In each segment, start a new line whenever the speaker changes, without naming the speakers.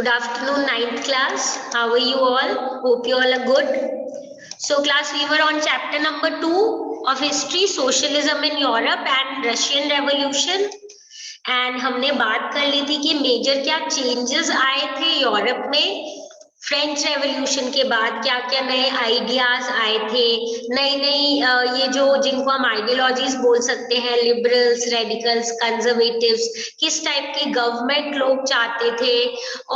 Good afternoon, ninth class. How are you all? Hope you all are good. So class, we were on chapter number 2 of history, socialism in Europe and Russian Revolution. And हमने बात कर ली थी कि major क्या changes आए थे Europe में French revolution के बाद, क्या क्या नए आइडियाज आए थे, नई नई ये जो जिनको हम आइडियोलॉजीज बोल सकते हैं, लिबरल्स, रेडिकल्स, कंजर्वेटिव्स, किस टाइप की गवर्नमेंट लोग चाहते थे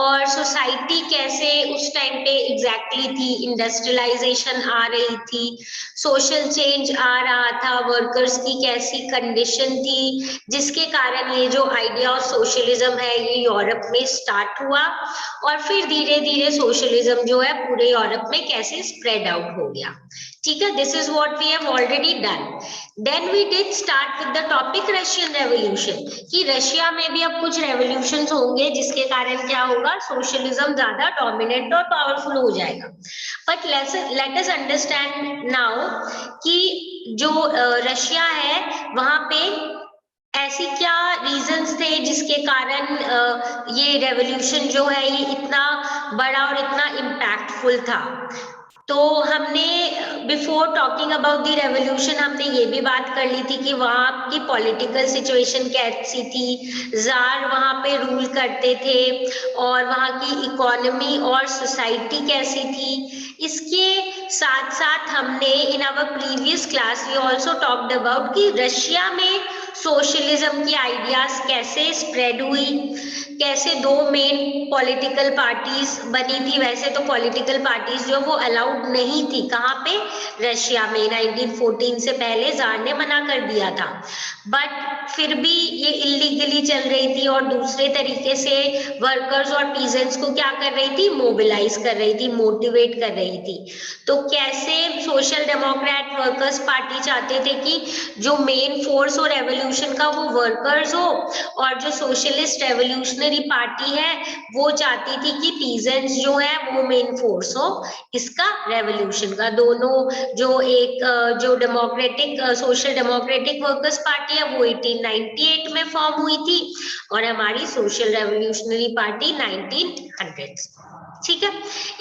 और सोसाइटी कैसे उस टाइम पे एग्जैक्टली थी, इंडस्ट्रियलाइजेशन आ रही थी, सोशल चेंज आ रहा था, वर्कर्स की कैसी कंडीशन थी, जिसके कारण ये जो आइडिया ऑफ सोशलिज्म है ये यूरोप में स्टार्ट हुआ और फिर धीरे धीरे सोशलिज्म जो है पूरे यूरोप में कैसे स्प्रेड आउट हो गया। ठीक है, this is what we have already done. Then we did start with the topic Russian revolution, कि रशिया में भी अब कुछ रेवोल्यूशंस होंगे जिसके कारण क्या होगा, सोशलिज्म ज्यादा डोमिनेंट और पावरफुल हो जाएगा। But let us understand now कि जो रशिया है वहां पे ऐसी क्या रीजंस थे जिसके कारण ये रेवोल्यूशन जो है ये इतना बड़ा और इतना इम्पैक्टफुल था। तो हमने before talking about the revolution हमने ये भी बात कर ली थी कि वहाँ की पॉलिटिकल सिचुएशन कैसी थी, जार वहाँ पे रूल करते थे और वहाँ की इकोनॉमी और सोसाइटी कैसी थी। इसके साथ साथ हमने in our previous class we also talked about कि रशिया में सोशलिज्म की आइडियाज कैसे स्प्रेड हुई, कैसे दो मेन पॉलिटिकल पार्टीज बनी थी। वैसे तो पॉलिटिकल पार्टीज जो वो अलाउड नहीं थी, कहाँ पे, रशिया में। 1914 से पहले जार ने मना कर दिया था, बट फिर भी ये इलीगली चल रही थी और दूसरे तरीके से वर्कर्स और पीजेंट्स को क्या कर रही थी, मोबिलाइज कर रही थी, मोटिवेट कर रही थी। तो कैसे सोशल डेमोक्रेट वर्कर्स पार्टी चाहते थे कि जो मेन फोर्स हो रेवोल्यूशन का वो वर्कर्स हो, और जो सोशलिस्ट रेवोल्यूशनरी पार्टी है वो चाहती थी कि पीजेंट्स जो है वो मेन फोर्स हो इसका, रेवोल्यूशन का। दोनों जो एक जो democratic social democratic workers party है वो 1898 में फॉर्म हुई थी और हमारी सोशल रेवोल्यूशनरी पार्टी 1900। ठीक है,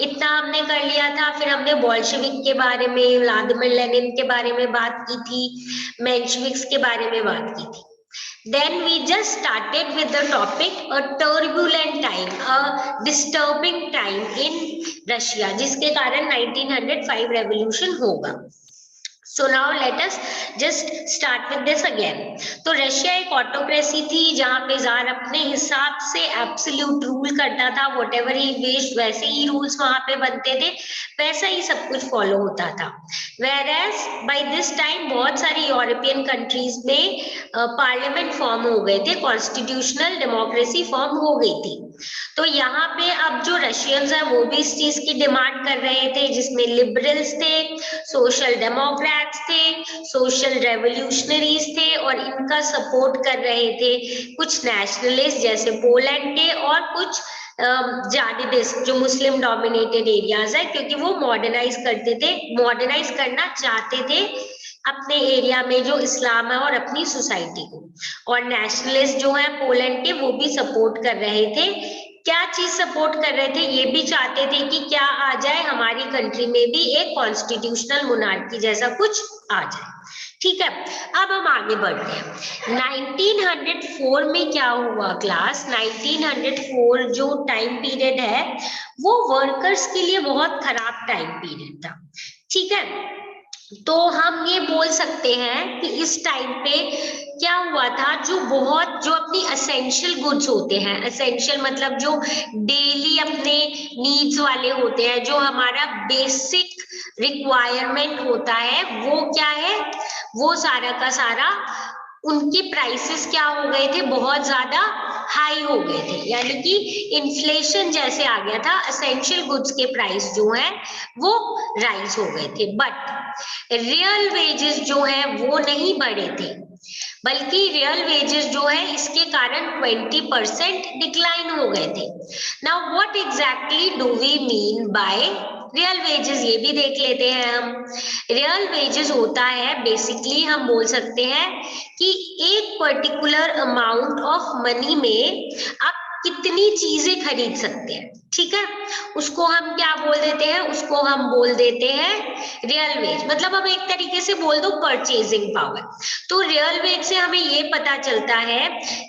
इतना हमने कर लिया था। फिर हमने बोल्शेविक के बारे में, व्लादिमीर लेनिन के बारे में बात की थी, मेंशेविक्स के बारे में बात की थी। Then we just started with the topic a turbulent time, a disturbing time in Russia, जिसके कारण 1905 revolution होगा। So now let us just start with this again. तो रशिया एक ऑटोक्रेसी थी जहां पे जार अपने हिसाब से एब्सोल्यूट रूल करता था, व्हाटएवर ही विश वैसे ही रूल्स वहां पे बनते थे, वैसा ही सब कुछ फॉलो होता था। Whereas by this time बहुत सारी यूरोपियन कंट्रीज में पार्लियामेंट फॉर्म हो गए थे, कॉन्स्टिट्यूशनल डेमोक्रेसी फॉर्म हो गई थी। तो यहाँ पे अब जो रशियंस हैं वो भी इस चीज की डिमांड कर रहे थे, जिसमें लिबरल्स थे, सोशल डेमोक्रेट्स थे, सोशल रेवोल्यूशनरीज थे और इनका सपोर्ट कर रहे थे कुछ नेशनलिस्ट जैसे पोलैंड के और कुछ जादिदिस्ट जो मुस्लिम डोमिनेटेड एरियाज है, क्योंकि वो मॉडर्नाइज करते थे, मॉडर्नाइज करना चाहते थे अपने एरिया में जो इस्लाम है और अपनी सोसाइटी को। और नेशनलिस्ट जो है पोलैंड के वो भी सपोर्ट कर रहे थे। क्या चीज सपोर्ट कर रहे थे, ये भी चाहते थे कि क्या आ जाए हमारी कंट्री में भी एक कॉन्स्टिट्यूशनल मोनार्की जैसा कुछ आ जाए। ठीक है, अब हम आगे बढ़ते हैं। 1904 में क्या हुआ क्लास, 1904 जो टाइम पीरियड है वो वर्कर्स के लिए बहुत खराब टाइम पीरियड था। ठीक है, तो हम ये बोल सकते हैं कि इस टाइम पे क्या हुआ था, जो अपनी असेंशियल गुड्स होते हैं, असेंशियल मतलब जो डेली अपने नीड्स वाले होते हैं, जो हमारा बेसिक रिक्वायरमेंट होता है, वो क्या है, वो सारा का सारा उनके प्राइसेस क्या हो गए थे, बहुत ज्यादा हाई हो गए थे, यानी कि इन्फ्लेशन जैसे आ गया था, एसेंशियल गुड्स के प्राइस जो है वो राइज हो गए थे। बट रियल वेजेस जो है वो नहीं बढ़े थे, बल्कि रियल वेजेस जो है इसके कारण 20% डिक्लाइन हो गए थे। Now what exactly do we mean by real wages, ये भी देख लेते हैं हम। रियल वेजेस होता है बेसिकली, हम बोल सकते हैं कि एक पर्टिकुलर अमाउंट ऑफ मनी में आप कितनी चीजें खरीद सकते हैं, ठीक है, उसको हम क्या बोल देते हैं, उसको हम बोल देते हैं रियल वेज। मतलब हम एक तरीके से बोल दो परचेजिंग पावर। तो रियल वेज से हमें ये पता चलता है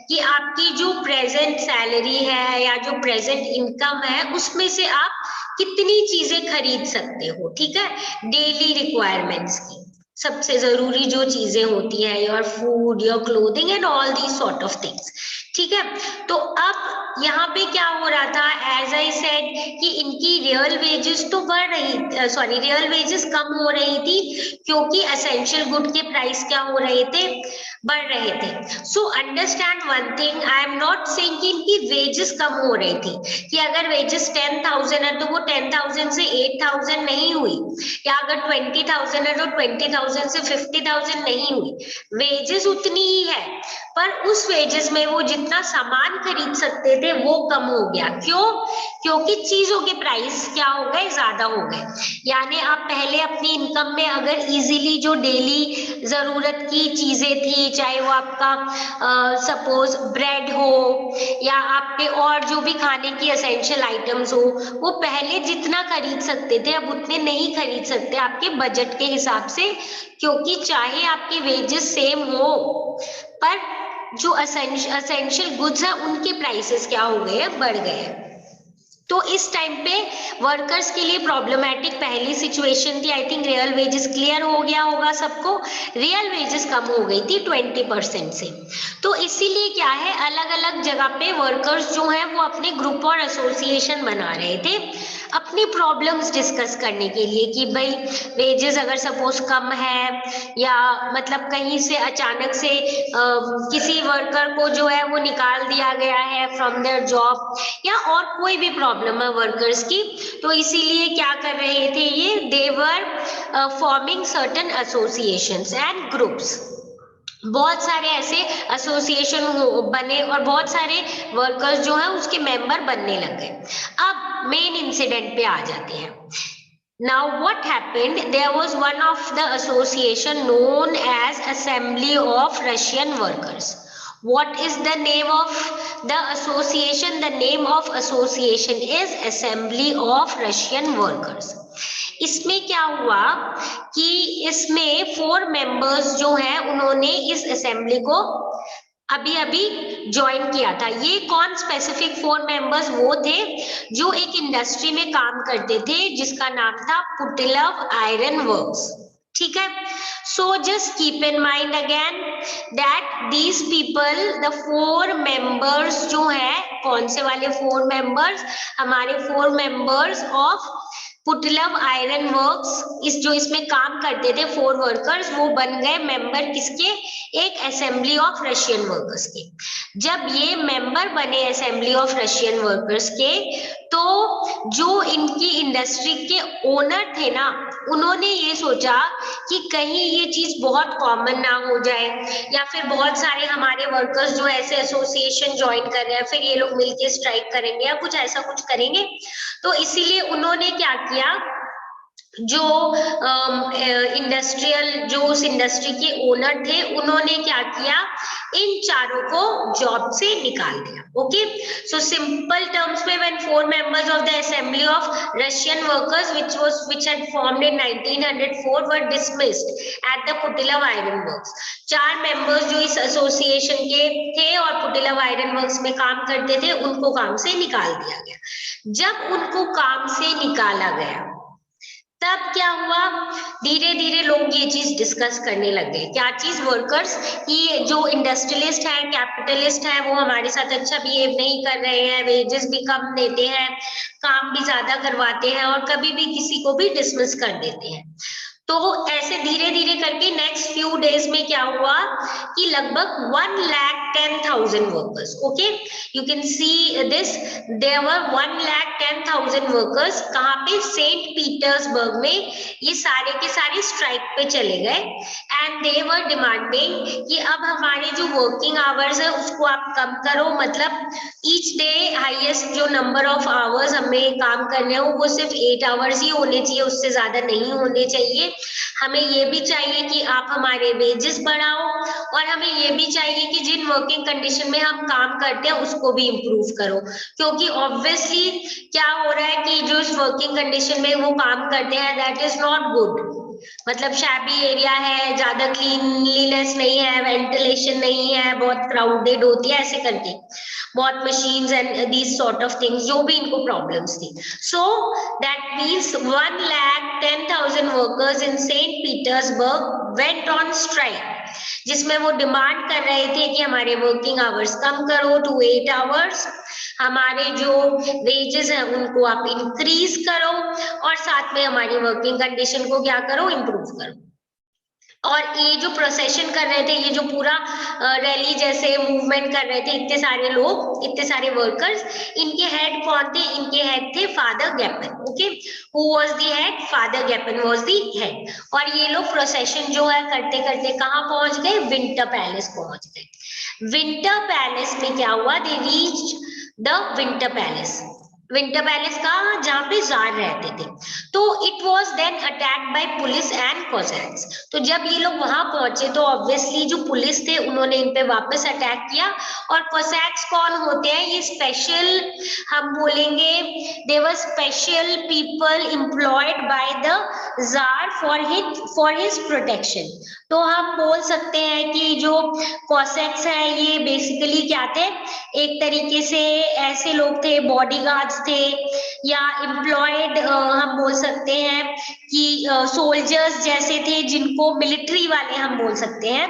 कि आपकी जो प्रेजेंट सैलरी है या जो प्रेजेंट इनकम है उसमें से आप कितनी चीजें खरीद सकते हो, ठीक है, डेली रिक्वायरमेंट्स की सबसे जरूरी जो चीजें होती है, your food, your clothing and all the sort of things, ठीक है। तो अब यहाँ पे क्या हो रहा था, एज आई सेड कि इनकी रियल वेजेस तो बढ़ रही, सॉरी रियल वेजेस कम हो रही थी क्योंकि एसेंशियल गुड के प्राइस क्या हो रहे थे, बढ़ रहे थे। So understand one thing, I am not saying कि इनकी वेजेस कम हो रही थी, कि अगर वेजेस 10,000 है तो वो 10,000 से 8,000 नहीं हुई, या अगर 20,000 है तो 20,000 से 50,000 नहीं हुई, वेजेस उतनी ही है, पर उस वेजेस में वो जितना सामान खरीद सकते थे वो कम हो गया। क्यों? क्योंकि चीजों के प्राइस क्या हो गए, ज्यादा हो गए। यानी आप पहले अपनी इनकम में अगर इजीली जो डेली जरूरत की चीजें थी, चाहे वो आपका सपोज ब्रेड हो या आपके और जो भी खाने की एसेंशियल आइटम्स हो, वो पहले जितना खरीद सकते थे अब उतने नहीं खरीद सकते आपके बजट के हिसाब से, क्योंकि चाहे आपके वेजेस सेम हो पर जो एसेंशियल गुड्स है उनके प्राइसेस क्या हो गए हैं, बढ़ गए हैं। तो इस टाइम पे वर्कर्स के लिए प्रॉब्लमेटिक पहली सिचुएशन थी। I think real wages clear हो गया होगा सबको, रियल वेजेस कम हो गई थी 20% से। तो इसीलिए क्या है, अलग अलग जगह पे वर्कर्स जो हैं वो अपने ग्रुप और एसोसिएशन बना रहे थे अपनी प्रॉब्लम्स डिस्कस करने के लिए, कि भाई वेजेस अगर सपोज कम है या मतलब कहीं से अचानक से किसी वर्कर को जो है वो निकाल दिया गया है फ्रॉम देयर जॉब, या और कोई भी प्रॉब्लम है वर्कर्स की, तो इसीलिए क्या कर रहे थे ये, they were forming certain associations and groups. बहुत सारे ऐसे एसोसिएशन बने और बहुत सारे वर्कर्स जो हैं उसके मेंबर बनने लग गए। अब मेन इंसिडेंट पे आ जाते हैं। Now what happened, there was one of the association known as Assembly of Russian Workers. What is the name of the association? The name of association is Assembly of Russian Workers. इसमें क्या हुआ कि इसमें 4 members जो हैं उन्होंने इस assembly को अभी अभी ज्वाइन किया था। ये कौन स्पेसिफिक 4 मेंबर्स, वो थे जो एक इंडस्ट्री में काम करते थे जिसका नाम था पुटिलव आयरन वर्क्स, ठीक है। So just keep in mind again that these people, the 4 members जो है, कौन से वाले 4 मेंबर्स, हमारे 4 मेंबर्स ऑफ पुटलव आयरन वर्क्स, इस जो इसमें काम करते थे 4 वर्कर्स, वो बन गए मेंबर किसके, एक असेंबली ऑफ रशियन वर्कर्स के। जब ये मेंबर बने असेंबली ऑफ रशियन वर्कर्स के, तो जो इनकी इंडस्ट्री के ओनर थे ना, उन्होंने ये सोचा कि कहीं ये चीज बहुत कॉमन ना हो जाए, या फिर बहुत सारे हमारे वर्कर्स जो ऐसे एसोसिएशन ज्वाइन कर रहे हैं फिर ये लोग मिलके स्ट्राइक करेंगे या कुछ ऐसा कुछ करेंगे। तो इसीलिए उन्होंने क्या किया, जो इंडस्ट्रियल, जो उस इंडस्ट्री के ओनर थे, उन्होंने क्या किया, इन चारों को जॉब से निकाल दिया। ओके, सो सिंपल टर्म्स में, when 4 members of the assembly of Russian workers which had formed in 1904 were dismissed at the Putilov iron works, 4 members जो इस एसोसिएशन के थे और पुटिलव आयरन वर्क्स में काम करते थे, उनको काम से निकाल दिया गया। जब उनको काम से निकाला गया तब क्या हुआ, धीरे धीरे लोग ये चीज डिस्कस करने लग गए। क्या चीज, वर्कर्स, कि जो इंडस्ट्रियलिस्ट है, कैपिटलिस्ट है, वो हमारे साथ अच्छा बिहेव नहीं कर रहे हैं, वेजेस भी कम देते हैं, काम भी ज्यादा करवाते हैं और कभी भी किसी को भी डिसमिस कर देते हैं। तो ऐसे धीरे धीरे करके नेक्स्ट फ्यू डेज में क्या हुआ कि लगभग 1,10,000 workers, okay, you can see this, there were 1,10,000 workers, कहाँ पे, सेंट पीटर्सबर्ग में, ये सारे के सारे स्ट्राइक पे चले गए। एंड दे वर डिमांडिंग कि अब हमारे जो वर्किंग आवर्स है उसको आप कम करो, मतलब ईच डे हाईएस्ट जो नंबर ऑफ आवर्स हमें काम करने हो वो सिर्फ 8 आवर्स ही होने चाहिए, उससे ज्यादा नहीं होने चाहिए। हमें ये भी चाहिए कि आप हमारे वेजेस बढ़ाओ, और हमें ये भी चाहिए कि जिन वर्किंग कंडीशन में हम काम करते हैं उसको भी इम्प्रूव करो, क्योंकि ऑब्वियसली क्या हो रहा है कि जो इस वर्किंग कंडीशन में वो काम करते हैं दैट इज नॉट गुड। मतलब शैबी एरिया है, ज्यादा क्लीनलीनेस नहीं है, वेंटिलेशन नहीं है, बहुत क्राउडेड होती है, ऐसे करके बहुत machines and these sort of things जो भी इनको प्रॉब्लम्स थी। So that means 1,10,000 workers in Saint Petersburg went on strike, जिसमें वो डिमांड कर रहे थे कि हमारे वर्किंग आवर्स कम करो टू 8 आवर्स, हमारे जो वेजेस हैं उनको आप इंक्रीज करो, और साथ में हमारी वर्किंग कंडीशन को क्या करो, इम्प्रूव करो। और ये जो प्रोसेशन कर रहे थे, ये जो पूरा रैली जैसे मूवमेंट कर रहे थे, इतने सारे लोग, इतने सारे वर्कर्स, इनके हेड कौन थे? इनके हेड थे father Gapon. Okay, who was the head? Father Gapon was the head. और ये लोग प्रोसेशन जो है करते करते कहाँ पहुंच गए? विंटर पैलेस पहुंच गए। विंटर पैलेस में क्या हुआ? They reached the Winter Palace. Winter Palace का जहाँ पे जार रहते थे। तो it was then attacked by police and Cossacks. तो जब ये लोग वहां पहुंचे तो ऑब्वियसली जो पुलिस थे उन्होंने इन पे वापस अटैक किया। और कोसैक्स कौन होते हैं? ये स्पेशल, हम बोलेंगे they were special people employed by the tsar for his protection. तो हम बोल सकते हैं कि जो कोसैक्स है ये बेसिकली क्या थे? एक तरीके से ऐसे लोग थे, बॉडीगार्ड्स थे, या एम्प्लॉयड हम बोल सकते हैं कि सोल्जर्स जैसे थे, जिनको मिलिट्री वाले हम बोल सकते हैं,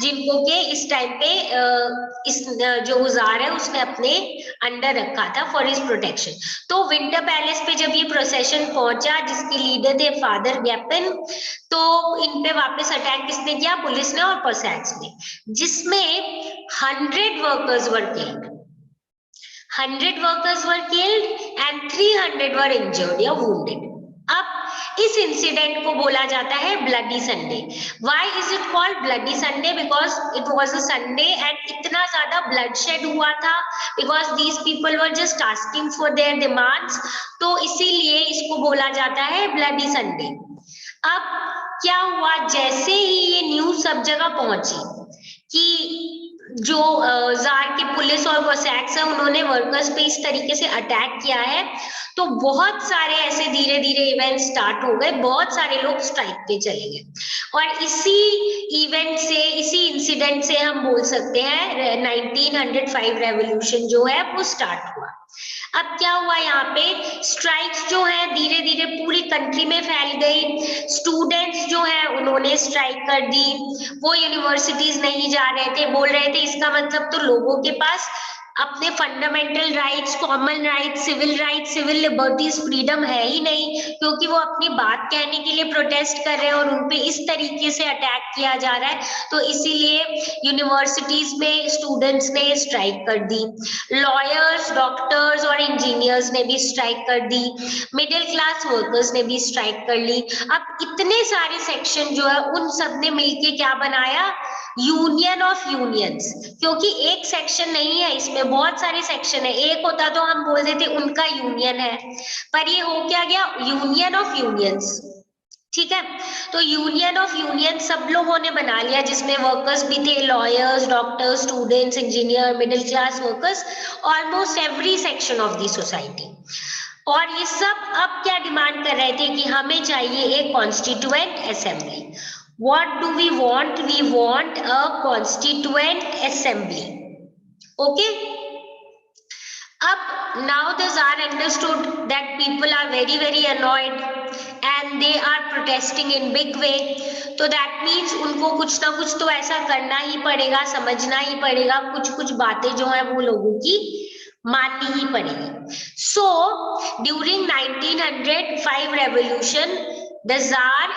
जिनको के इस टाइम पे इस जो जार है उसने अपने अंडर रखा था फॉर हिज प्रोटेक्शन। तो विंटर पैलेस पे जब ये प्रोसेशन पहुंचा, जिसके लीडर थे फादर गैपन, तो इन पे वापस अटैक किसने किया? पुलिस ने और कोसैक्स ने, जिसमें 100 workers were killed. 100 workers were killed and 300 were injured या wounded। अब इस इंसिडेंट को बोला जाता है bloody Sunday. Why is it called bloody Sunday? Because it was a Sunday and इतना ज्यादा bloodshed हुआ था, because these people were just asking for their demands, तो इसीलिए इसको बोला जाता है ब्लडी संडे। अब क्या हुआ? जैसे ही ये न्यूज सब जगह पहुंची कि जो जार की पुलिस और कोसैक्स है उन्होंने वर्कर्स पे इस तरीके से अटैक किया है, तो बहुत सारे ऐसे धीरे धीरे इवेंट स्टार्ट हो गए, बहुत सारे लोग स्ट्राइक पे चले गए। और इसी इवेंट से, इसी इंसिडेंट से हम बोल सकते हैं 1905 रेवोल्यूशन जो है वो स्टार्ट हुआ। अब क्या हुआ? यहाँ पे स्ट्राइक्स जो है धीरे धीरे पूरी कंट्री में फैल गई। स्टूडेंट्स जो है उन्होंने स्ट्राइक कर दी, वो यूनिवर्सिटीज नहीं जा रहे थे, बोल रहे थे इसका मतलब तो लोगों के पास अपने fundamental rights, common rights, civil liberties, freedom है ही नहीं, क्योंकि वो अपनी बात कहने के लिए प्रोटेस्ट कर रहे हैं और उनपे इस तरीके से अटैक किया जा रहा है। तो इसीलिए यूनिवर्सिटीज में स्टूडेंट्स ने स्ट्राइक कर दी, लॉयर्स, डॉक्टर्स और इंजीनियर्स ने भी स्ट्राइक कर दी, मिडिल क्लास वर्कर्स ने भी स्ट्राइक कर ली। अब इतने सारे सेक्शन जो है उन सब ने मिलके क्या बनाया? Union of unions. क्योंकि एक सेक्शन नहीं है, इसमें बहुत सारे सेक्शन है। एक होता तो हम बोल देते उनका यूनियन है, पर ये हो क्या गया? Union of unions. ठीक है, तो यूनियन ऑफ यूनियन सब लोगों ने बना लिया, जिसमें वर्कर्स भी थे, lawyers, doctors, students, engineer, middle class workers, almost every section of the society. और ये सब अब क्या डिमांड कर रहे थे कि हमें चाहिए एक constituent assembly. What do we want? We want a constituent assembly. Okay. Up now the Tsar understood that people are very annoyed and they are protesting in big way. तो that means उनको कुछ ना कुछ तो ऐसा करना ही पड़ेगा, समझना ही पड़ेगा, कुछ बातें जो है वो लोगों की माननी ही पड़ेगी। So during 1905 revolution, the Tsar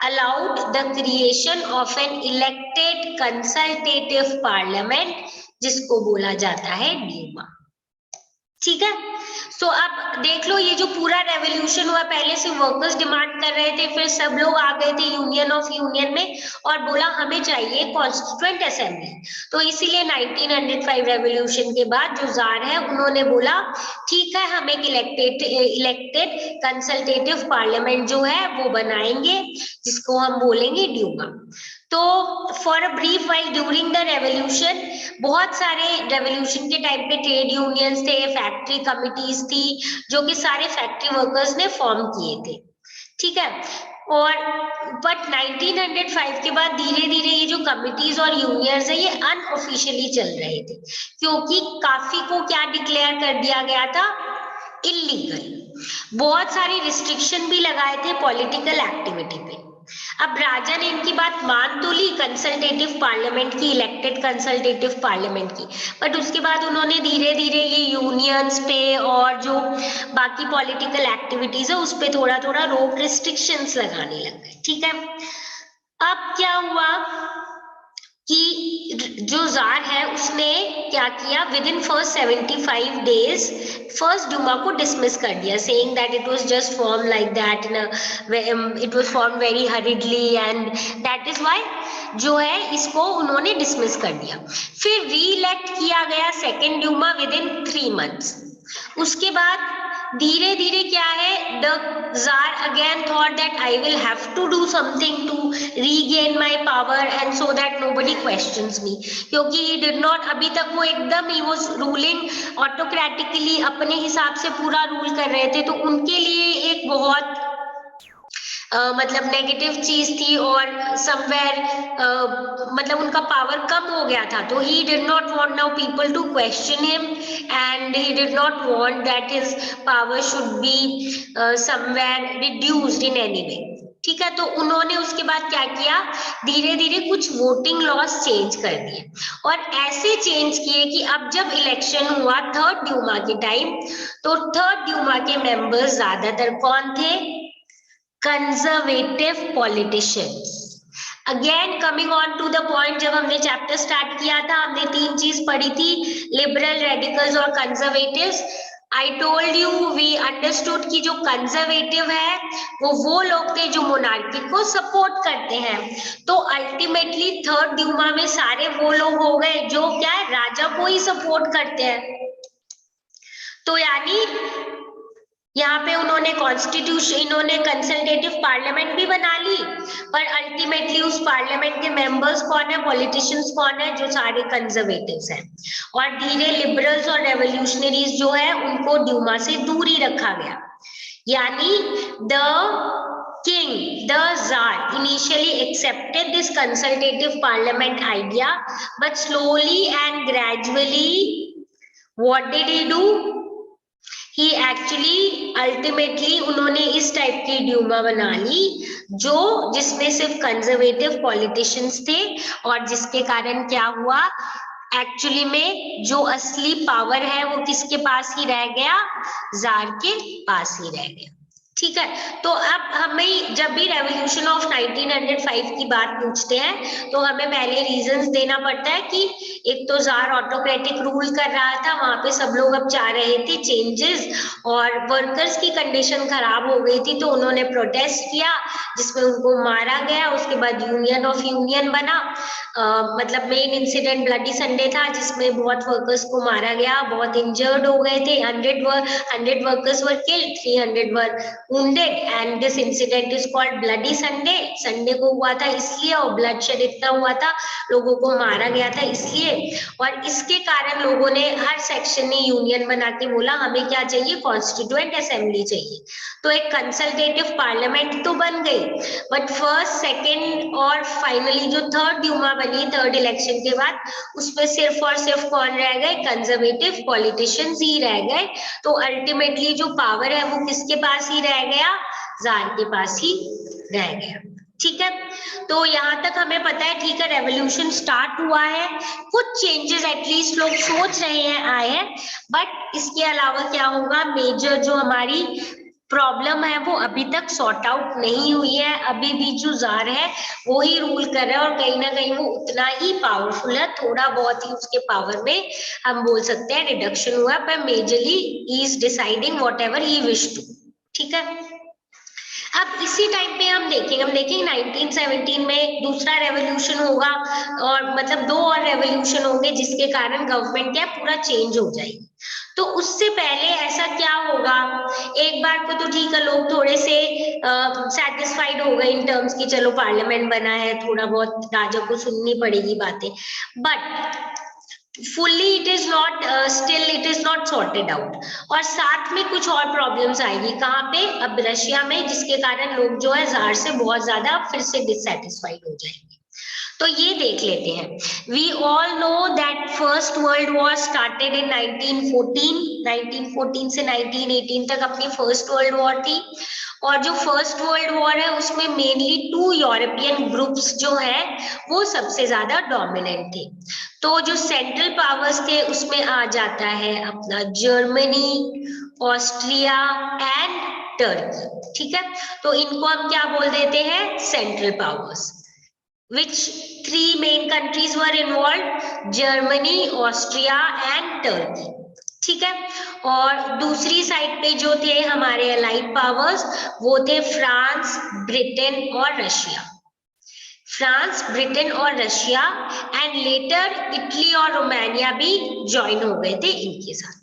allowed the creation of an elected consultative parliament, जिसको बोला जाता है ड्यूमा। ठीक है, सो अब देख लो, ये जो पूरा रेवोल्यूशन हुआ, पहले से वर्कर्स डिमांड कर रहे थे, फिर सब लोग आ गए थे यूनियन ऑफ यूनियन में और बोला हमें चाहिए कॉन्स्टिट्यूएंट असेंबली। तो इसीलिए 1905 रेवोल्यूशन के बाद जो जार है उन्होंने बोला ठीक है, हम एक इलेक्टेड कंसल्टेटिव पार्लियामेंट जो है वो बनाएंगे, जिसको हम बोलेंगे ड्यूमा। तो तो for a brief while during the revolution, बहुत सारे रेवोल्यूशन के टाइम पे ट्रेड यूनियंस थे, फैक्ट्री कमिटीज थी, जो कि सारे फैक्ट्री वर्कर्स ने फॉर्म किए थे, ठीक है। और बट 1905 के बाद धीरे धीरे ये जो कमिटीज और यूनियंस है ये अनऑफिशियली चल रहे थे, क्योंकि काफी को क्या डिक्लेयर कर दिया गया था, इलीगल। बहुत सारी रिस्ट्रिक्शन भी लगाए थे पॉलिटिकल एक्टिविटी पे। अब राजा ने इनकी बात मान तो ली कंसल्टेटिव पार्लियामेंट की, इलेक्टेड कंसल्टेटिव पार्लियामेंट की, बट उसके बाद उन्होंने धीरे धीरे ये यूनियंस पे और जो बाकी पॉलिटिकल एक्टिविटीज है उस पे थोड़ा थोड़ा रोक, रिस्ट्रिक्शंस लगाने लग गए, ठीक है। अब क्या हुआ कि जो जार है उसने क्या किया, within first 75 days first Duma को डिसमिस कर दिया, saying that it was just form like that, it was form very hurriedly and that is why जो है इसको उन्होंने डिसमिस कर दिया। फिर री इलेक्ट किया गया second Duma within 3 months। उसके बाद धीरे धीरे क्या है, the tsar again thought that I will have to do something to regain my power and so that nobody questions me, क्योंकि ही डिड नॉट, अभी तक वो एकदम ही वाज रूलिंग ऑटोक्रेटिकली, अपने हिसाब से पूरा रूल कर रहे थे, तो उनके लिए एक बहुत मतलब नेगेटिव चीज थी, और समवेयर मतलब उनका पावर कम हो गया था, तो he did not want now people to question him and he did not want that his power should be somewhere reduced in any way, ठीक है। तो उन्होंने उसके बाद क्या किया, धीरे धीरे कुछ वोटिंग लॉस चेंज कर दिए, और ऐसे चेंज किए कि अब जब इलेक्शन हुआ थर्ड ड्यूमा के टाइम, तो थर्ड ड्यूमा के मेंबर्स ज्यादातर कौन थे, conservative politicians. Again coming on to the point, जब हमने चैप्टर स्टार्ट किया था हमने 3 चीज पढ़ी थी, लिबरल, रेडिकल्स और conservatives. I told you, we understood कि जो कंजर्वेटिव है वो लोग थे जो मोनार्की को सपोर्ट करते हैं, तो अल्टीमेटली थर्ड ड्यूमा में सारे वो लोग हो गए जो क्या है, राजा को ही सपोर्ट करते हैं। तो यानी यहाँ पे उन्होंने कॉन्स्टिट्यूशन, इन्होंने कंसल्टेटिव पार्लियामेंट भी बना ली, पर अल्टीमेटली उस पार्लियामेंट के मेंबर्स कौन है, पॉलिटिशियंस कौन है, जो सारे कंजर्वेटिव्स हैं। और धीरे लिबरल्स और रेवोल्यूशनरीज जो है उनको ड्यूमा से दूर ही रखा गया। यानी the king, the Tsar, initially accepted this consultative parliament idea, but slowly and gradually, what did he do? He actually ultimately उन्होंने इस टाइप की ड्यूमा बना ली जो जिसमें सिर्फ कंजर्वेटिव पॉलिटिशियंस थे, और जिसके कारण क्या हुआ, एक्चुअली में जो असली पावर है वो किसके पास ही रह गया, जार के पास ही रह गया, ठीक है। तो अब हमें जब भी रेवोल्यूशन ऑफ 1905 की बात पूछते हैं तो हमें पहले रीजंस देना पड़ता है कि एक तो जार ऑटोक्रेटिक रूल कर रहा था, वहां पे सब लोग अब चाह रहे थे चेंजेस, और वर्कर्स की कंडीशन खराब हो गई थी तो उन्होंने प्रोटेस्ट किया जिसमें उनको मारा गया। उसके बाद यूनियन ऑफ यूनियन बना, मतलब मेन इंसिडेंट ब्लडी संडे था जिसमें बहुत वर्कर्स को मारा गया, बहुत इंजर्ड हो गए थे, 100 workers were killed, 300 were wounded, and this incident is called bloody Sunday। Sunday को हुआ था इसलिए, और ब्लडशेड इतना हुआ था, लोगों को मारा गया था इसलिए, और इसके कारण लोगों ने हर सेक्शन ने यूनियन बना के बोला हमें क्या चाहिए, कॉन्स्टिट्यूएंट असेंबली चाहिए। तो एक कंसल्टेटिव पार्लियामेंट तो बन गई, बट फर्स्ट, सेकेंड और फाइनली जो थर्ड ड्यूमा बनी थर्ड इलेक्शन के बाद, उसमें सिर्फ और सिर्फ कौन रह गए, कंजर्वेटिव पॉलिटिशियंस ही रह गए। तो अल्टीमेटली जो पावर है वो किसके पास ही रह गया, जार के पास ही रह गया, ठीक है। तो यहाँ तक हमें पता है, ठीक है, रेवोल्यूशन स्टार्ट हुआ है, कुछ चेंजेस एटलीस्ट लोग सोच रहे हैं आए हैं, बट इसके अलावा क्या होगा, मेजर जो हमारी प्रॉब्लम है वो अभी तक सॉर्ट आउट नहीं हुई है। अभी भी जो जार है वो ही रूल कर रहा है, और कहीं ना कहीं वो उतना ही पावरफुल है, थोड़ा बहुत ही उसके पावर में हम बोल सकते हैं रिडक्शन हुआ, पर majorly he is deciding whatever he wish to, ठीक है। अब इसी टाइम पे हम देखेंगे 1917 में दूसरा रेवोल्यूशन होगा, और मतलब 2 और रेवोल्यूशन होंगे जिसके कारण गवर्नमेंट क्या पूरा चेंज हो जाएगी। तो उससे पहले ऐसा क्या होगा, एक बार को तो ठीक है, लोग थोड़े से सेटिस्फाइड हो गए इन टर्म्स की चलो पार्लियामेंट बना है, थोड़ा बहुत राजा को सुननी पड़ेगी बातें, but fully it is not still it is not sorted out। और साथ में कुछ और प्रॉब्लम्स आएगी, कहाँ पे, अब रशिया में, जिसके कारण लोग जो है जार से बहुत ज्यादा फिर से डिससेटिस्फाइड हो जाएंगे। तो ये देख लेते हैं। We all know that first world war started in 1914 से 1918 तक अपनी फर्स्ट वर्ल्ड वॉर थी। और जो फर्स्ट वर्ल्ड वॉर है उसमें मेनली 2 यूरोपियन ग्रुप्स जो है वो सबसे ज्यादा डोमिनेंट थे। तो जो सेंट्रल पावर्स थे उसमें आ जाता है अपना जर्मनी, ऑस्ट्रिया एंड टर्की, ठीक है। तो इनको हम क्या बोल देते हैं, central powers. Which 3 main countries were involved? Germany, Austria and Turkey, ठीक है। और दूसरी साइड पे जो थे हमारे अलाइड पावर्स वो थे फ्रांस, ब्रिटेन और रशिया। फ्रांस, ब्रिटेन और रशिया एंड लेटर इटली और रोमानिया भी ज्वाइन हो गए थे इनके साथ।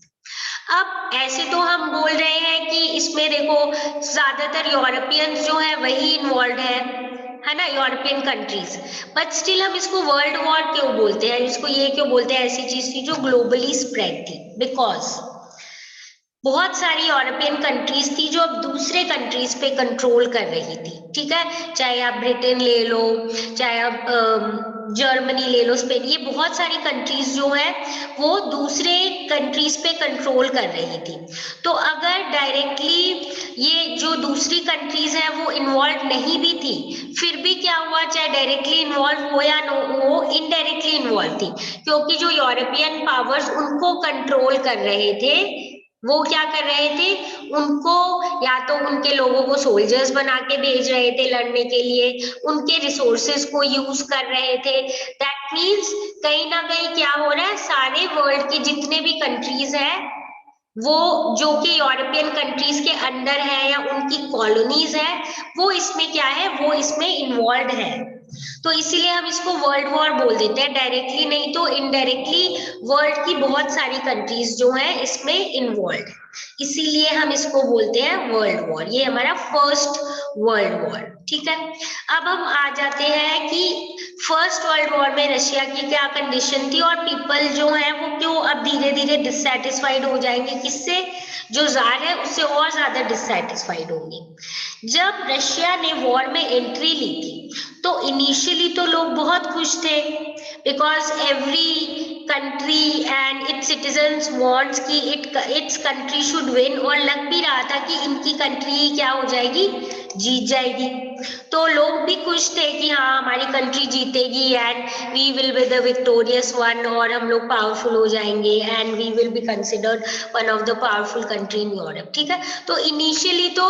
अब ऐसे तो हम बोल रहे हैं कि इसमें देखो ज्यादातर यूरोपियंस जो है वही इन्वॉल्व है ना, यूरोपियन कंट्रीज, बट स्टिल हम इसको वर्ल्ड वॉर क्यों बोलते हैं, इसको ये क्यों बोलते हैं, ऐसी चीज थी जो ग्लोबली स्प्रेड थी, बिकॉज बहुत सारी यूरोपियन कंट्रीज थी जो अब दूसरे कंट्रीज पे कंट्रोल कर रही थी, ठीक है। चाहे आप ब्रिटेन ले लो, चाहे आप जर्मनी ले लो, स्पेन, ये बहुत सारी कंट्रीज जो है वो दूसरे कंट्रीज पे कंट्रोल कर रही थी। तो अगर डायरेक्टली ये जो दूसरी कंट्रीज है वो इन्वॉल्व नहीं भी थी, फिर भी क्या हुआ, चाहे डायरेक्टली इन्वॉल्व हो या नो हो, इनडायरेक्टली इन्वॉल्व थी, क्योंकि जो यूरोपियन पावर्स उनको कंट्रोल कर रहे थे वो क्या कर रहे थे, उनको या तो उनके लोगों को सोल्जर्स बना के भेज रहे थे लड़ने के लिए, उनके रिसोर्सेज को यूज कर रहे थे। दैट मीन्स कहीं ना कहीं क्या हो रहा है, सारे वर्ल्ड के जितने भी कंट्रीज हैं वो जो कि यूरोपियन कंट्रीज के अंडर है या उनकी कॉलोनीज है, वो इसमें क्या है, वो इसमें इन्वॉल्व है। तो इसीलिए हम इसको वर्ल्ड वॉर बोल देते हैं, डायरेक्टली नहीं तो इनडायरेक्टली वर्ल्ड की बहुत सारी कंट्रीज जो है इसमें इन्वॉल्व, इसीलिए हम इसको बोलते हैं वर्ल्ड वॉर। ये हमारा फर्स्ट वर्ल्ड वॉर, ठीक है। अब हम आ जाते हैं कि फर्स्ट वर्ल्ड वॉर में रशिया की क्या कंडीशन थी और पीपल जो है वो क्यों अब धीरे धीरे डिससेटिस्फाइड हो जाएंगे, किससे, जो जार है उससे और ज्यादा डिससेटिस्फाइड होंगे। जब रशिया ने वॉर में एंट्री ली थी तो इनिशियली तो लोग बहुत खुश थे, because every country and it's citizens wants कि इट्स कंट्री शुड विन, और लग भी रहा था कि इनकी कंट्री क्या हो जाएगी, जीत जाएगी। तो लोग भी खुश थे कि हाँ हमारी कंट्री जीतेगी and we will be the victorious one, और हम लोग पावरफुल हो जाएंगे and we will be considered one of the powerful country in Europe, ठीक है। तो इनिशियली तो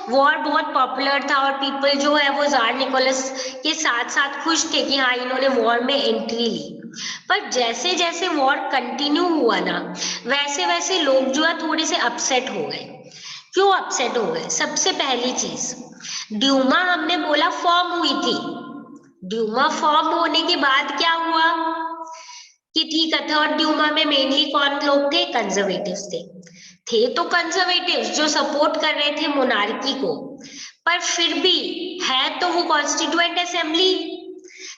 वॉर बहुत पॉपुलर था और पीपल जो है वो जार निकोलस के साथ साथ खुश थे कि हाँ इन्होंने वॉर में एंट्री ली। पर जैसे जैसे वॉर कंटिन्यू हुआ ना, वैसे वैसे लोग जो है थोड़े से अपसेट हो गए। क्यों अपसेट हो गए, सबसे पहली चीज, ड्यूमा हमने बोला फॉर्म हुई थी, ड्यूमा फॉर्म होने के बाद क्या हुआ कि ठीक है, थर्ड ड्यूमा में मेनली कौन लोग थे, कंजर्वेटिव्स थे तो कंजर्वेटिव्स जो सपोर्ट कर रहे थे मोनार्की को, पर फिर भी है तो वो कॉन्स्टिट्यूएंट असेंबली,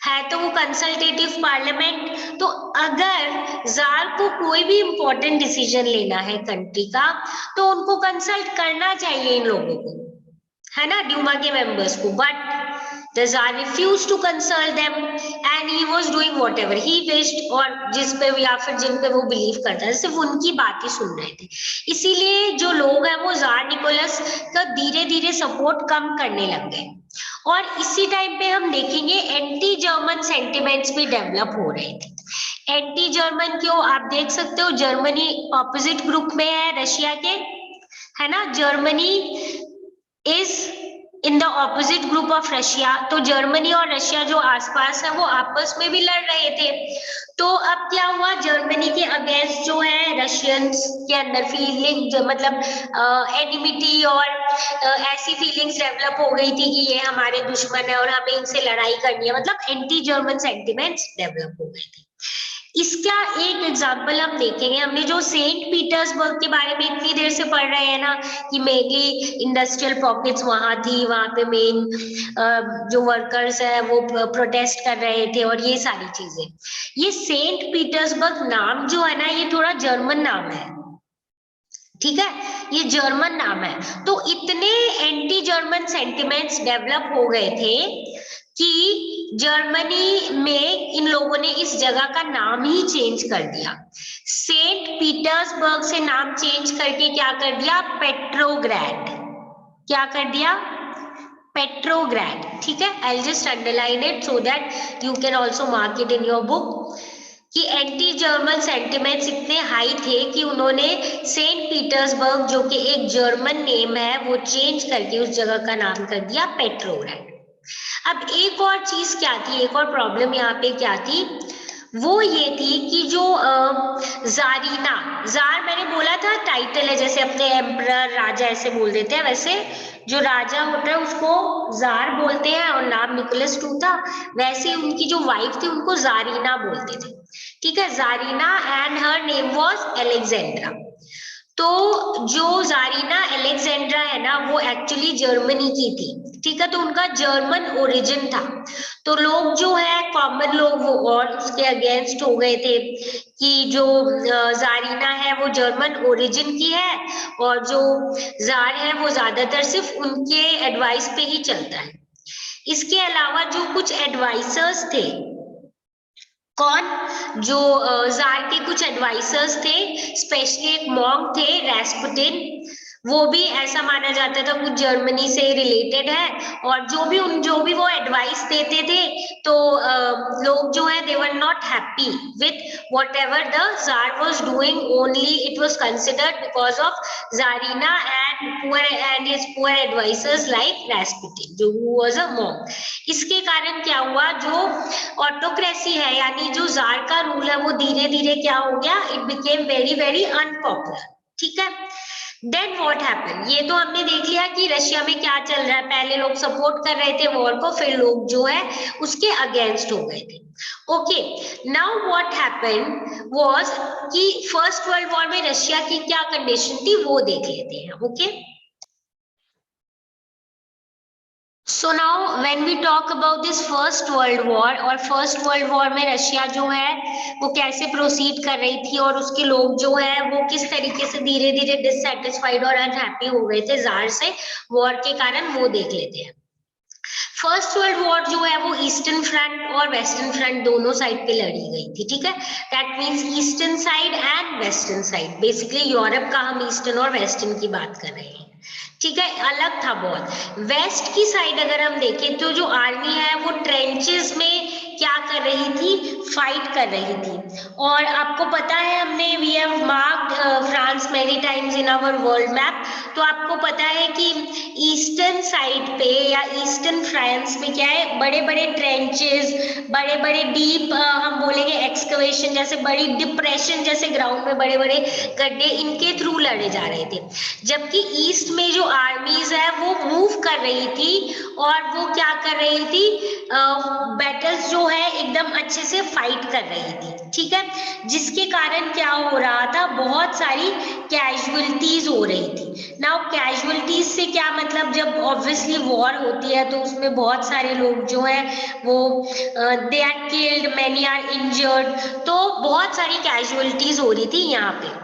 है तो वो कंसल्टेटिव पार्लियामेंट। तो अगर जार को कोई भी इंपॉर्टेंट डिसीजन लेना है कंट्री का तो उनको कंसल्ट करना चाहिए इन लोगों को, है ना, ड्यूमा के मेंबर्स को, but the Tsar refused to consult them and he was doing whatever he wished, और जिस पे या फिर जिन पे वो बिलीव करता है सिर्फ उनकी बात ही सुन रहे थे। इसीलिए जो लोग हैं वो जार निकोलस का धीरे धीरे सपोर्ट कम करने लग गए, और इसी टाइम पे हम देखेंगे एंटी जर्मन सेंटिमेंट्स भी डेवलप हो रहे थे। एंटी जर्मन क्यों, आप देख सकते हो जर्मनी ऑपोजिट ग्रुप में है रशिया के, है ना, Germany is in the opposite group of Russia. तो जर्मनी और रशिया जो आसपास है वो आपस में भी लड़ रहे थे। तो अब क्या हुआ, जर्मनी के अगेंस्ट जो है रशियंस के अंदर फीलिंग मतलब एनिमिटी और ऐसी फीलिंग्स डेवलप हो गई थी कि ये हमारे दुश्मन है और हमें इनसे लड़ाई करनी है, मतलब एंटी जर्मन सेंटिमेंट्स डेवलप हो गए थे। इसका एक एग्जाम्पल हम देखेंगे। हमने जो सेंट पीटर्सबर्ग के बारे में इतनी देर से पढ़ रहे हैं ना कि मेनली इंडस्ट्रियल पॉकेट्स वहां थी, वहां पे मेन जो वर्कर्स है वो प्रोटेस्ट कर रहे थे और ये सारी चीजें। ये सेंट पीटर्सबर्ग नाम जो है ना ये थोड़ा जर्मन नाम है, ठीक है, ये जर्मन नाम है। तो इतने एंटी जर्मन सेंटिमेंट्स डेवलप हो गए थे कि जर्मनी में इन लोगों ने इस जगह का नाम ही चेंज कर दिया। सेंट पीटर्सबर्ग से नाम चेंज करके क्या कर दिया, पेट्रोग्रैड। क्या कर दिया, पेट्रोग्रैड, ठीक है। I just underline it so that you can also mark it in your book कि एंटी जर्मन सेंटिमेंट्स इतने हाई थे कि उन्होंने सेंट पीटर्सबर्ग जो कि एक जर्मन नेम है वो चेंज करके उस जगह का नाम कर दिया पेट्रोग्रैड। अब एक और चीज क्या थी, एक और प्रॉब्लम यहाँ पे क्या थी, वो ये थी कि जो जारीना, जार मैंने बोला था टाइटल है, जैसे अपने एम्परर राजा ऐसे बोल देते हैं, वैसे जो राजा होता है उसको जार बोलते हैं और नाम निकोलस II था, वैसे उनकी जो वाइफ थी उनको जारीना बोलते थे, ठीक है, जारीना, and her name was Alexandra. तो जो जारीना एलेक्जेंड्रा है ना वो एक्चुअली जर्मनी की थी, ठीक है, तो उनका जर्मन ओरिजिन था। तो लोग जो है कॉमन लोग वो और उसके अगेंस्ट हो गए थे कि जो जारीना है वो जर्मन ओरिजिन की है और जो जार है वो ज्यादातर सिर्फ उनके एडवाइस पे ही चलता है। इसके अलावा जो कुछ एडवाइसर्स थे, कौन, जो जार के कुछ एडवाइसर्स थे, स्पेशली एक मॉन्क थे रैस्पुटिन, वो भी ऐसा माना जाता था कुछ जर्मनी से रिलेटेड है, और जो भी वो एडवाइस देते थे तो लोग जो है they were not happy with whatever the tsar was doing, only it was considered because of tsarina and his poor advisers like Rasputin जो वाज अ मॉन्क। इसके कारण क्या हुआ, जो ऑटोक्रेसी है यानी जो जार का रूल है वो धीरे धीरे क्या हो गया, it became very very unpopular, ठीक है। देन व्हाट हैपन, ये तो हमने देख लिया कि रशिया में क्या चल रहा है, पहले लोग सपोर्ट कर रहे थे वॉर को, फिर लोग जो है उसके अगेंस्ट हो गए थे। Okay, now what happen was कि फर्स्ट वर्ल्ड वॉर में रशिया की क्या कंडीशन थी वो देख लेते हैं। Okay, so now when we talk about this first world war, और फर्स्ट वर्ल्ड वॉर में रशिया जो है वो कैसे प्रोसीड कर रही थी और उसके लोग जो है वो किस तरीके से धीरे धीरे डिससेटिस्फाइड और अनहैप्पी हो गए थे जार से वॉर के कारण, वो देख लेते हैं। फर्स्ट वर्ल्ड वॉर जो है वो ईस्टर्न फ्रंट और वेस्टर्न फ्रंट दोनों साइड पे लड़ी गई थी, ठीक है। That means eastern side and western side, basically Europe का हम ईस्टर्न और वेस्टर्न की बात कर रहे हैं, ठीक है, अलग था बहुत। वेस्ट की साइड अगर हम देखें तो जो आर्मी है वो ट्रेंचेस में क्या कर रही थी, फाइट कर रही थी। और आपको पता है हमने we have marked France many times in our world map, तो आपको पता है कि ईस्टर्न साइड पे या ईस्टर्न फ्रांस में क्या है, बड़े बड़े ट्रेंचेस, बड़े बड़े डीप हम बोलेंगे एक्सकवेशन, जैसे बड़ी डिप्रेशन जैसे ग्राउंड में बड़े बड़े गड्ढे, इनके थ्रू लड़े जा रहे थे। जबकि ईस्ट में जो आर्मीज है वो मूव कर रही थी और वो क्या कर रही थी, बैटल्स जो है एकदम अच्छे से फाइट कर रही थी, ठीक है, जिसके कारण क्या हो रहा था, बहुत सारी कैजुअलिटीज हो रही थी। नाउ कैजुअलिटीज से क्या मतलब, जब ऑब्वियसली वॉर होती है तो उसमें बहुत सारे लोग जो है वो they are killed, many are injured, तो बहुत सारी कैजुअलिटीज हो रही थी यहाँ पे।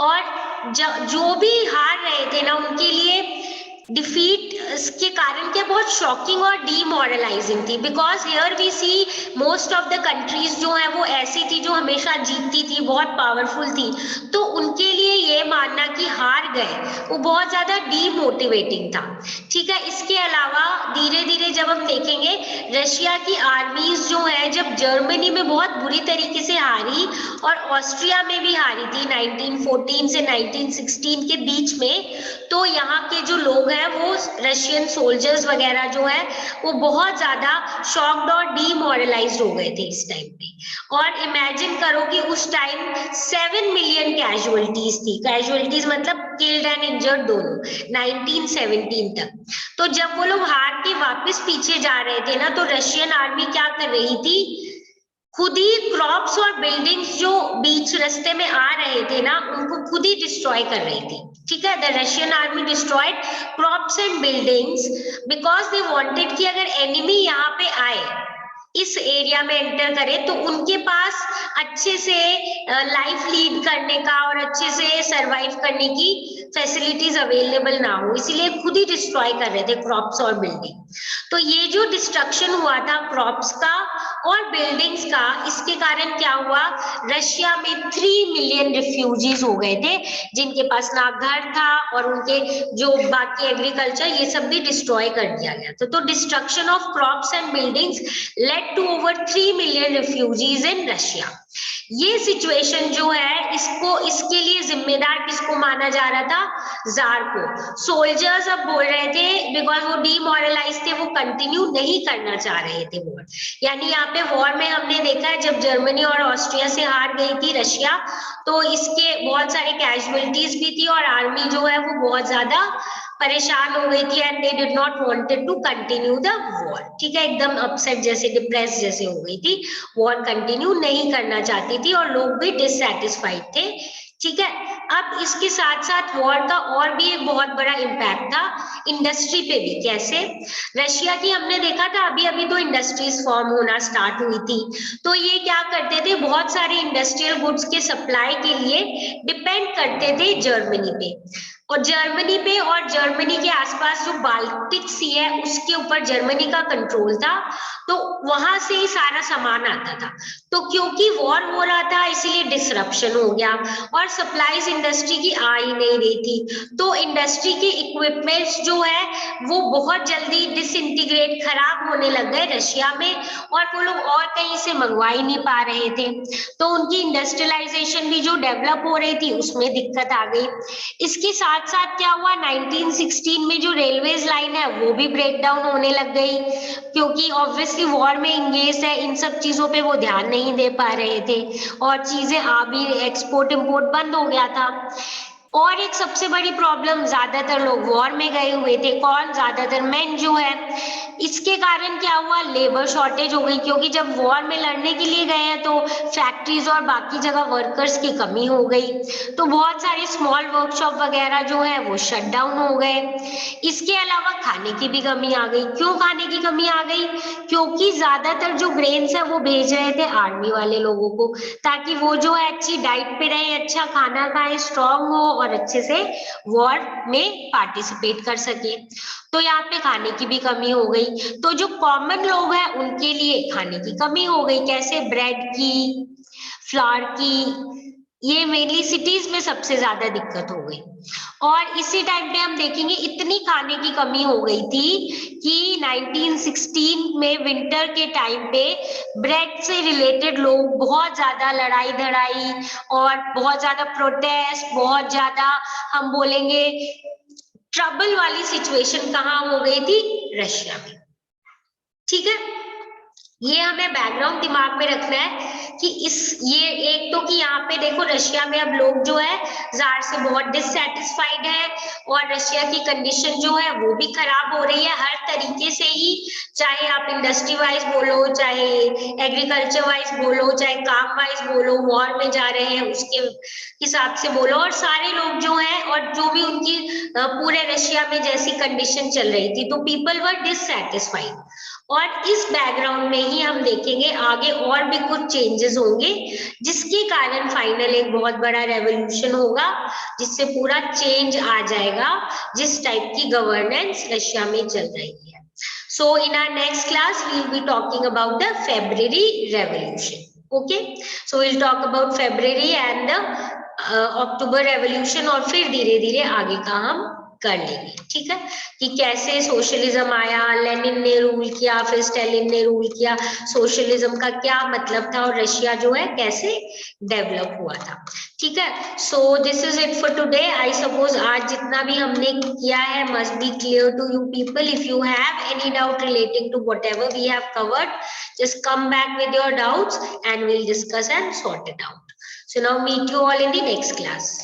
और जो भी हार रहे थे ना उनके लिए डिफीट के कारण क्या बहुत शॉकिंग और डीमोरलाइजिंग थी, because here we see most of the countries जो है वो ऐसी थी जो हमेशा जीतती थी, बहुत पावरफुल थी, तो उनके लिए ये मानना कि हार गए वो बहुत ज्यादा डीमोटिवेटिंग था, ठीक है। इसके अलावा धीरे धीरे जब हम देखेंगे रशिया की आर्मीज जो है जब जर्मनी में बहुत बुरी तरीके से हारी और ऑस्ट्रिया में भी हारी थी 1914 से 1916 के बीच में, तो यहाँ के जो लोग हैं वो रशियन सोल्जर्स वगैरह जो है वो बहुत ज्यादा शॉक्ड और डीमोरलाइज्ड हो गए थे इस टाइम पे। और इमेजिन करो कि उस टाइम 7 मिलियन कैजुअलिटीज थी, कैजुअलिटीज मतलब किल्ड एंड इंजर्ड दोनों, 1917 तक। तो जब वो लोग हार के वापस पीछे जा रहे थे ना तो रशियन आर्मी क्या कर रही थी, खुद ही क्रॉप्स और बिल्डिंग्स जो बीच रास्ते में आ रहे थे ना, उनको खुद ही डिस्ट्रॉय कर रही थी। ठीक है, the Russian army destroyed crops and buildings because they wanted कि अगर एनिमी यहाँ पे आए, इस एरिया में एंटर करे, तो उनके पास अच्छे से लाइफ लीड करने का और अच्छे से सरवाइव करने की फैसिलिटीज अवेलेबल ना हो, इसीलिए खुद ही डिस्ट्रॉय कर रहे थे क्रॉप्स और बिल्डिंग। तो ये जो डिस्ट्रक्शन हुआ था क्रॉप्स का और बिल्डिंग्स का, इसके कारण क्या हुआ, रशिया में 3 मिलियन रिफ्यूजीज हो गए थे, जिनके पास ना घर था और उनके जो बाकी एग्रीकल्चर ये सब भी डिस्ट्रॉय कर दिया गया था। तो destruction of crops and buildings led to over 3 million refugees in Russia. ये सिचुएशन जो है, इसको इसके लिए जिम्मेदार किसको माना जा रहा था, जार को। सोल्जर्स अब बोल रहे थे, बिकॉज वो डीमोरलाइज थे, वो कंटिन्यू नहीं करना चाह रहे थे वॉर। यानी यहाँ पे वॉर में हमने देखा है, जब जर्मनी और ऑस्ट्रिया से हार गई थी रशिया, तो इसके बहुत सारे कैजुअलिटीज भी थी और आर्मी जो है वो बहुत ज्यादा परेशान हो गई थी and they did not wanted to continue the war. ठीक है, एकदम अपसेट जैसे डिप्रेस जैसे हो गई थी, वॉर कंटिन्यू नहीं करना चाहती थी और लोग भी डिससैटिस्फाइड थे। ठीक है, अब इसके साथ साथ वॉर का और भी एक बहुत बड़ा इम्पैक्ट था इंडस्ट्री पे भी। कैसे, रशिया की हमने देखा था अभी अभी तो इंडस्ट्रीज फॉर्म होना स्टार्ट हुई थी, तो ये क्या करते थे, बहुत सारे इंडस्ट्रियल गुड्स के सप्लाई के लिए डिपेंड करते थे जर्मनी पे, और जर्मनी के आसपास जो बाल्टिक सी है उसके ऊपर जर्मनी का कंट्रोल था, तो वहां से ही सारा सामान आता था। तो क्योंकि वॉर हो रहा था इसीलिए डिसरप्शन हो गया और सप्लाईज इंडस्ट्री की आ ही नहीं रही थी, तो इंडस्ट्री के इक्विपमेंट्स जो है वो बहुत जल्दी डिसइंटीग्रेट खराब होने लग गए रशिया में, और वो लोग और कहीं से मंगवा ही नहीं पा रहे थे, तो उनकी इंडस्ट्रियलाइजेशन भी जो डेवलप हो रही थी उसमें दिक्कत आ गई। इसके साथ साथ क्या हुआ, 1916 में जो रेलवेज लाइन है वो भी ब्रेक डाउन होने लग गई, क्योंकि ऑब्वियसली वॉर में इंगेज है, इन सब चीजों पे वो ध्यान नहीं दे पा रहे थे और चीजें आ भी, एक्सपोर्ट इंपोर्ट बंद हो गया था। और एक सबसे बड़ी प्रॉब्लम, ज्यादातर लोग वॉर में गए हुए थे, कौन, ज्यादातर मेन जो है। इसके कारण क्या हुआ, लेबर शॉर्टेज हो गई, क्योंकि जब वॉर में लड़ने के लिए गए हैं तो फैक्ट्रीज और बाकी जगह वर्कर्स की कमी हो गई, तो बहुत सारे स्मॉल वर्कशॉप वगैरह जो है वो शट डाउन हो गए। इसके अलावा खाने की भी कमी आ गई। क्यों खाने की कमी आ गई, क्योंकि ज्यादातर जो ग्रेन्स है वो भेज रहे थे आर्मी वाले लोगों को, ताकि वो जो है अच्छी डाइट पे रहे, अच्छा खाना खाए, स्ट्रांग हो और अच्छे से वॉर में पार्टिसिपेट कर सके। तो यहाँ पे खाने की भी कमी हो गई, तो जो कॉमन लोग हैं उनके लिए खाने की कमी हो गई। कैसे, ब्रेड की, फ्लावर की, ये मेनली सिटीज में सबसे ज्यादा दिक्कत हो गई। और इसी टाइम पे हम देखेंगे इतनी खाने की कमी हो गई थी कि 1916 में विंटर के टाइम पे ब्रेड से रिलेटेड लोग बहुत ज्यादा लड़ाई धड़ाई और बहुत ज्यादा प्रोटेस्ट, बहुत ज्यादा हम बोलेंगे ट्रबल वाली सिचुएशन कहाँ हो गई थी, रशिया में। ठीक है, ये हमें बैकग्राउंड दिमाग में रखना है कि ये एक तो कि यहाँ पे देखो रशिया में अब लोग जो है जार से बहुत डिससैटिस्फाइड है और रशिया की कंडीशन जो है वो भी खराब हो रही है हर तरीके से ही, चाहे आप इंडस्ट्री वाइज बोलो, चाहे एग्रीकल्चर वाइज बोलो, चाहे काम वाइज बोलो, वॉर में जा रहे हैं उसके हिसाब से बोलो, और सारे लोग जो है और जो भी उनकी पूरे रशिया में जैसी कंडीशन चल रही थी, तो पीपल वर डिससैटिस्फाइड। और इस बैकग्राउंड में ही हम देखेंगे आगे और भी कुछ चेंजेस होंगे, जिसके कारण फाइनल एक बहुत बड़ा रेवोल्यूशन होगा, जिससे पूरा चेंज आ जाएगा जिस टाइप की गवर्नेंस रशिया में चल रही है। So in our next class we will be talking about the February revolution. Okay, so will talk about February and the October revolution, और फिर धीरे धीरे आगे का हम कर लेंगे। ठीक है, कि कैसे सोशलिज्म आया, लेनिन ने रूल किया, फिर स्टालिन ने रूल किया, सोशलिज्म का क्या मतलब था और रशिया जो है कैसे डेवलप हुआ था। ठीक है, so this is it for today. I suppose आज जितना भी हमने किया है must be clear to you people. If you have any doubt relating to whatever we have covered, just come back with your doubts and we'll discuss and sort it out. So now meet you all in the next class.